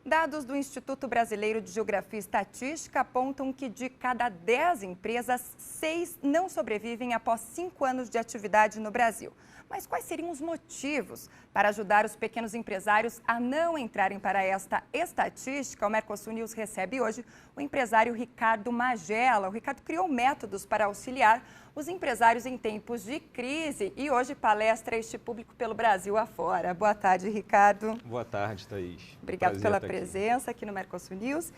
Dados do Instituto Brasileiro de Geografia e Estatística apontam que de cada 10 empresas, 6 não sobrevivem após 5 anos de atividade no Brasil. Mas quais seriam os motivos para ajudar os pequenos empresários a não entrarem para esta estatística? O Mercosul News recebe hoje o empresário Ricardo Magela. O Ricardo criou métodos para auxiliar os empresários em tempos de crise e hoje palestra este público pelo Brasil afora. Boa tarde, Ricardo. Boa tarde, Thaís. Obrigado pela presença aqui no Mercosul News.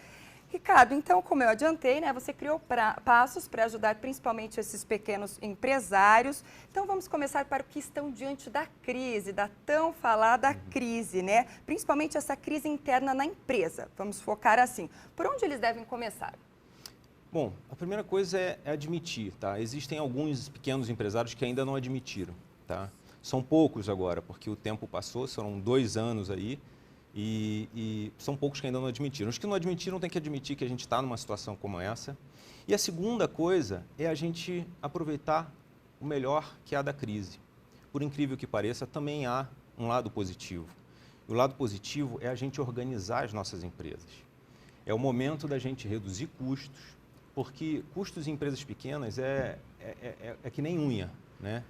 Ricardo, então, como eu adiantei, você criou passos para ajudar principalmente esses pequenos empresários. Então, vamos começar para o que estão diante da crise, da tão falada crise, Principalmente essa crise interna na empresa. Vamos focar assim. Por onde eles devem começar? Bom, a primeira coisa é admitir, tá? Existem alguns pequenos empresários que ainda não admitiram, tá? São poucos agora, porque o tempo passou, foram 2 anos aí. E são poucos que ainda não admitiram. Os que não admitiram têm que admitir que a gente está numa situação como essa. E a segunda coisa é a gente aproveitar o melhor que há da crise. Por incrível que pareça, também há um lado positivo. E o lado positivo é a gente organizar as nossas empresas. É o momento da gente reduzir custos, porque custos em empresas pequenas é que nem unha,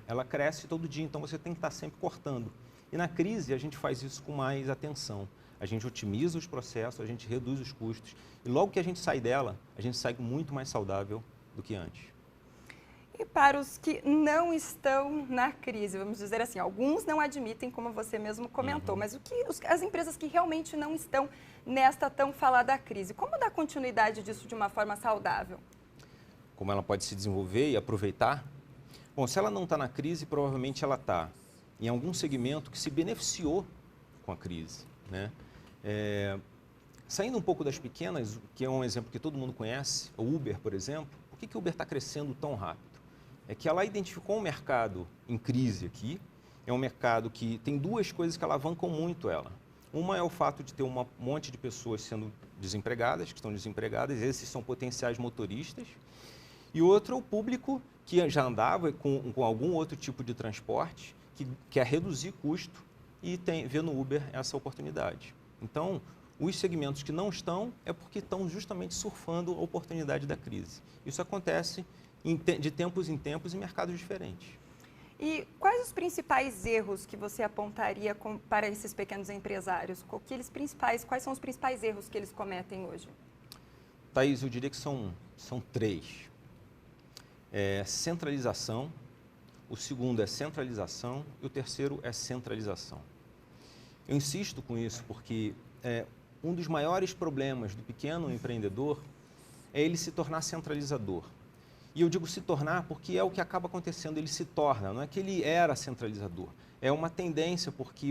Ela cresce todo dia, então você tem que estar sempre cortando. E na crise a gente faz isso com mais atenção. A gente otimiza os processos, a gente reduz os custos. E logo que a gente sai dela, a gente sai muito mais saudável do que antes. E para os que não estão na crise, vamos dizer assim, alguns não admitem, como você mesmo comentou, mas as empresas que realmente não estão nesta tão falada crise, como dar continuidade disso de uma forma saudável? Como ela pode se desenvolver e aproveitar? Bom, se ela não está na crise, provavelmente ela está em algum segmento que se beneficiou com a crise, Saindo um pouco das pequenas, que é um exemplo que todo mundo conhece, o Uber, por exemplo. Por que o Uber está crescendo tão rápido? É que ela identificou um mercado em crise aqui, é um mercado que tem 2 coisas que alavancam muito ela. Uma é o fato de ter um monte de pessoas sendo desempregadas, que estão desempregadas, esses são potenciais motoristas, e outro é o público que já andava com algum outro tipo de transporte, que quer reduzir custo e vê no Uber essa oportunidade. Então, os segmentos que não estão é porque estão justamente surfando a oportunidade da crise. Isso acontece de tempos em tempos em mercados diferentes. E quais os principais erros que você apontaria para esses pequenos empresários? Quais são os principais erros que eles cometem hoje? Thaís, eu diria que são 3. Centralização. O segundo é centralização e o terceiro é centralização. Eu insisto com isso porque um dos maiores problemas do pequeno empreendedor é ele se tornar centralizador. E eu digo se tornar porque é o que acaba acontecendo, ele se torna, não é que ele era centralizador. É uma tendência porque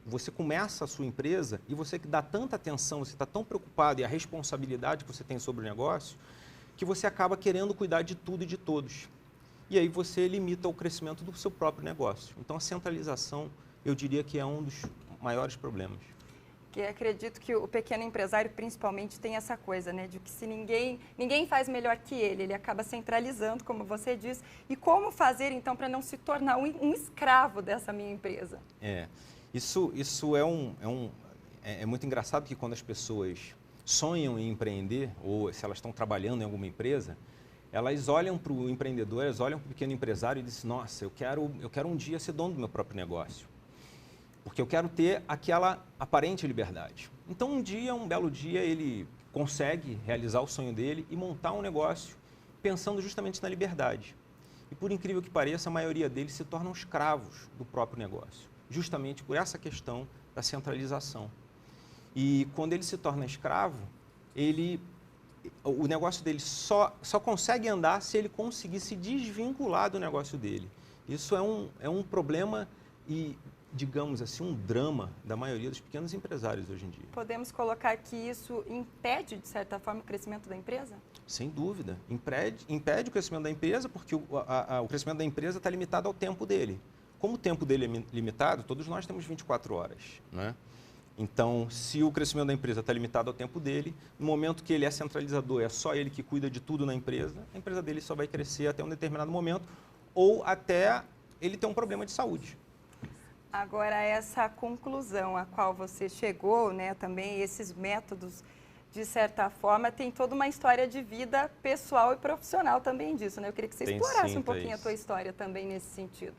você começa a sua empresa e você que dá tanta atenção, você está tão preocupado e a responsabilidade que você tem sobre o negócio, que você acaba querendo cuidar de tudo e de todos. E aí você limita o crescimento do seu próprio negócio. Então, a centralização, eu diria que é um dos maiores problemas. Que acredito que o pequeno empresário, principalmente, tem essa coisa, de que se ninguém faz melhor que ele acaba centralizando, como você diz. E como fazer, então, para não se tornar um escravo dessa minha empresa? Isso é muito engraçado que quando as pessoas sonham em empreender, ou se elas estão trabalhando em alguma empresa, elas olham para o empreendedor, elas olham para o pequeno empresário e dizem, nossa, eu quero um dia ser dono do meu próprio negócio, porque eu quero ter aquela aparente liberdade. Então, um belo dia, ele consegue realizar o sonho dele e montar um negócio pensando justamente na liberdade. E por incrível que pareça, a maioria deles se tornam escravos do próprio negócio, justamente por essa questão da centralização. E quando ele se torna escravo, o negócio dele só consegue andar se ele conseguir se desvincular do negócio dele. Isso é um problema e, digamos assim, um drama da maioria dos pequenos empresários hoje em dia. Podemos colocar que isso impede, de certa forma, o crescimento da empresa? Sem dúvida. Impede o crescimento da empresa porque o crescimento da empresa está limitado ao tempo dele. Como o tempo dele é limitado, todos nós temos 24 horas, Então, se o crescimento da empresa está limitado ao tempo dele, no momento que ele é centralizador, é só ele que cuida de tudo na empresa, a empresa dele só vai crescer até um determinado momento ou até ele ter um problema de saúde. Agora, essa conclusão a qual você chegou, né, também esses métodos, de certa forma, tem toda uma história de vida pessoal e profissional também disso, né? Eu queria que você explorasse um pouquinho a tua história também nesse sentido.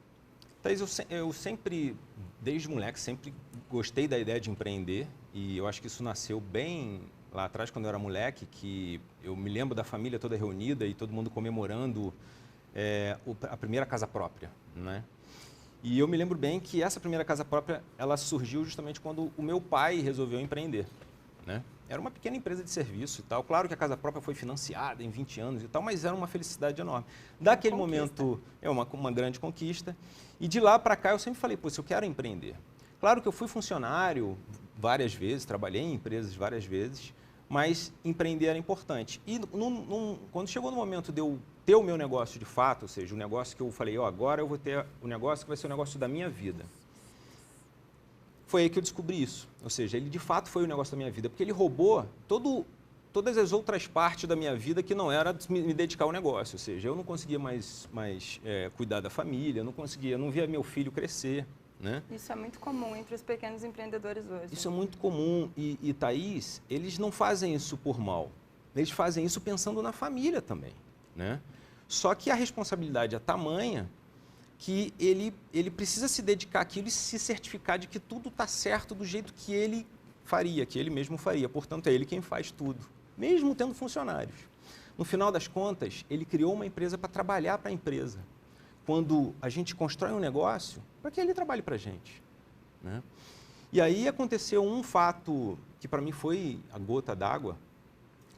Thaís, eu sempre, desde moleque, sempre gostei da ideia de empreender e eu acho que isso nasceu bem lá atrás, quando eu era moleque, que eu me lembro da família toda reunida e todo mundo comemorando a primeira casa própria, né? E eu me lembro bem que essa primeira casa própria, ela surgiu justamente quando o meu pai resolveu empreender, né? Era uma pequena empresa de serviço e tal. Claro que a casa própria foi financiada em 20 anos e tal, mas era uma felicidade enorme. Daquele momento, é uma grande conquista. E de lá para cá eu sempre falei, pô, se eu quero empreender. Claro que eu fui funcionário várias vezes, trabalhei em empresas várias vezes, mas empreender era importante. E quando chegou no momento de eu ter o meu negócio de fato, ou seja, o negócio que eu falei, ó, agora eu vou ter o negócio que vai ser o negócio da minha vida. Foi aí que eu descobri isso. Ou seja, ele de fato foi o negócio da minha vida, porque ele roubou todas as outras partes da minha vida que não era me dedicar ao negócio. Ou seja, eu não conseguia mais cuidar da família, não via meu filho crescer, né? Isso é muito comum entre os pequenos empreendedores hoje. Isso é muito comum e Thaís, eles não fazem isso por mal. Eles fazem isso pensando na família também, né? Só que a responsabilidade é tamanha que ele precisa se dedicar àquilo e se certificar de que tudo está certo do jeito que ele faria, que ele mesmo faria. Portanto, é ele quem faz tudo, mesmo tendo funcionários. No final das contas, ele criou uma empresa para trabalhar para a empresa. Quando a gente constrói um negócio, para que ele trabalhe para a gente, né? E aí aconteceu um fato que para mim foi a gota d'água.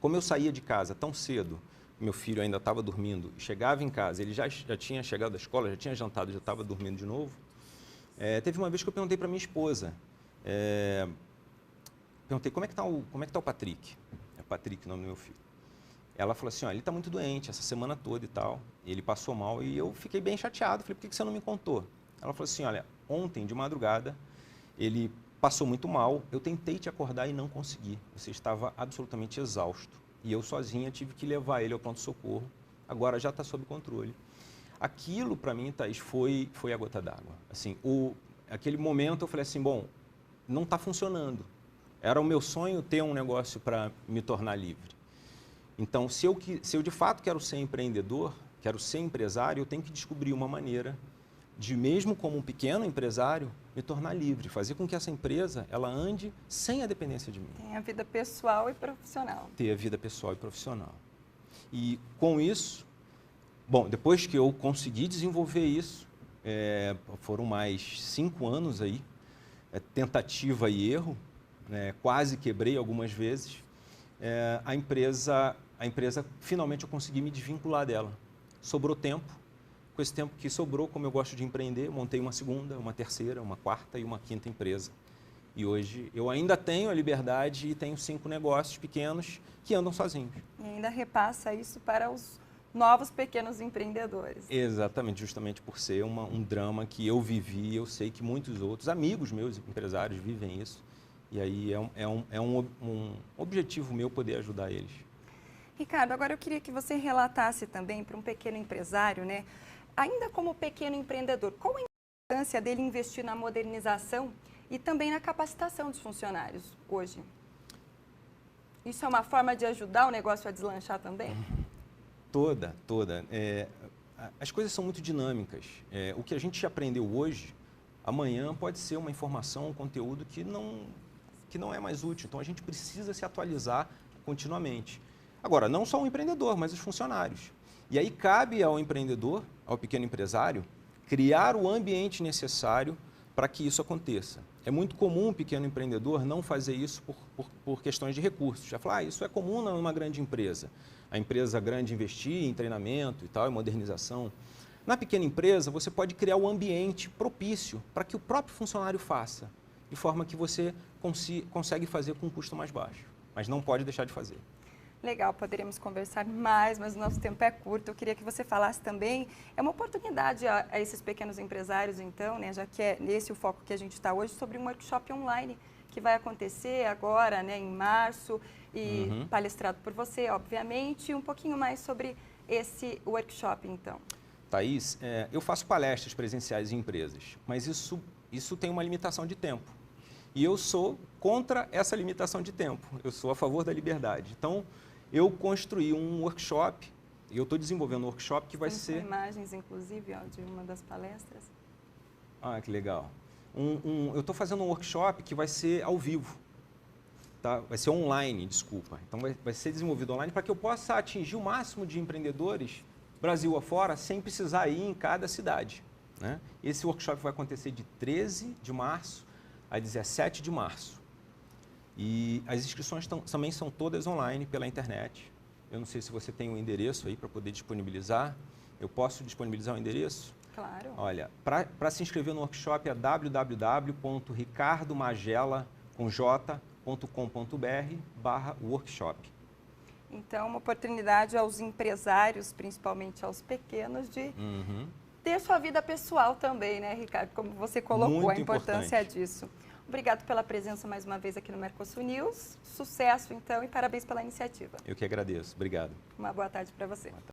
Como eu saía de casa tão cedo, meu filho ainda estava dormindo, chegava em casa, ele já tinha chegado da escola, já tinha jantado, já estava dormindo de novo. Teve uma vez que eu perguntei para minha esposa, perguntei como é que tá o Patrick? É Patrick o nome do meu filho. Ela falou assim, ó, ele está muito doente essa semana toda e tal, ele passou mal e eu fiquei bem chateado, falei, por que você não me contou? Ela falou assim, olha, ontem de madrugada ele passou muito mal, eu tentei te acordar e não consegui, você estava absolutamente exausto. E eu sozinha tive que levar ele ao pronto-socorro. Agora já está sob controle. Aquilo, para mim, Thaís, foi a gota d'água. Assim, aquele momento eu falei assim, bom, não está funcionando. Era o meu sonho ter um negócio para me tornar livre. Então, se eu de fato quero ser empreendedor, quero ser empresário, eu tenho que descobrir uma maneira de, mesmo como um pequeno empresário, me tornar livre, fazer com que essa empresa ela ande sem a dependência de mim. Tem a vida pessoal e profissional. Ter a vida pessoal e profissional. E com isso, bom, depois que eu consegui desenvolver isso, foram mais 5 anos aí, tentativa e erro, quase quebrei algumas vezes, a empresa finalmente eu consegui me desvincular dela. Sobrou tempo. Com esse tempo que sobrou, como eu gosto de empreender, montei uma segunda, uma terceira, uma quarta e uma quinta empresa. E hoje eu ainda tenho a liberdade e tenho 5 negócios pequenos que andam sozinhos. E ainda repassa isso para os novos pequenos empreendedores. Exatamente, justamente por ser um drama que eu vivi, eu sei que muitos outros amigos meus, empresários, vivem isso. E aí é um objetivo meu poder ajudar eles. Ricardo, agora eu queria que você relatasse também para um pequeno empresário, né? Ainda como pequeno empreendedor, qual a importância dele investir na modernização e também na capacitação dos funcionários hoje? Isso é uma forma de ajudar o negócio a deslanchar também? Toda. As coisas são muito dinâmicas. O que a gente aprendeu hoje, amanhã pode ser uma informação, um conteúdo que não é mais útil. Então, a gente precisa se atualizar continuamente. Agora, não só o empreendedor, mas os funcionários. E aí cabe ao empreendedor, ao pequeno empresário, criar o ambiente necessário para que isso aconteça. É muito comum o pequeno empreendedor não fazer isso por questões de recursos. Já falar, isso é comum numa grande empresa. A empresa grande investir em treinamento e tal, em modernização. Na pequena empresa, você pode criar o ambiente propício para que o próprio funcionário faça, de forma que você consegue fazer com um custo mais baixo, mas não pode deixar de fazer. Legal, poderíamos conversar mais, mas o nosso tempo é curto. Eu queria que você falasse também, é uma oportunidade a esses pequenos empresários, então, né, já que é esse o foco que a gente está hoje, sobre um workshop online que vai acontecer agora, né, em março, e palestrado por você, obviamente, um pouquinho mais sobre esse workshop, então. Thaís, eu faço palestras presenciais em empresas, mas isso isso tem uma limitação de tempo. E eu sou contra essa limitação de tempo, eu sou a favor da liberdade. Então, eu construí um workshop, e eu estou desenvolvendo um workshop que vai ser... Com imagens, inclusive, ó, de uma das palestras. Ah, que legal. Eu estou fazendo um workshop que vai ser ao vivo, tá? Vai ser online, desculpa. Então, vai ser desenvolvido online para que eu possa atingir o máximo de empreendedores Brasil afora, sem precisar ir em cada cidade, né? Esse workshop vai acontecer de 13 de março a 17 de março. E as inscrições também são todas online pela internet. Eu não sei se você tem um endereço aí para poder disponibilizar. Eu posso disponibilizar o endereço? Claro. Olha, para se inscrever no workshop é www.ricardomagela.com.br/workshop. Então, uma oportunidade aos empresários, principalmente aos pequenos, de ter sua vida pessoal também, né, Ricardo? Como você colocou, Muito a importância importante. disso. Obrigado pela presença mais uma vez aqui no Mercosul News. Sucesso, então, e parabéns pela iniciativa. Eu que agradeço. Obrigado. Uma boa tarde para você.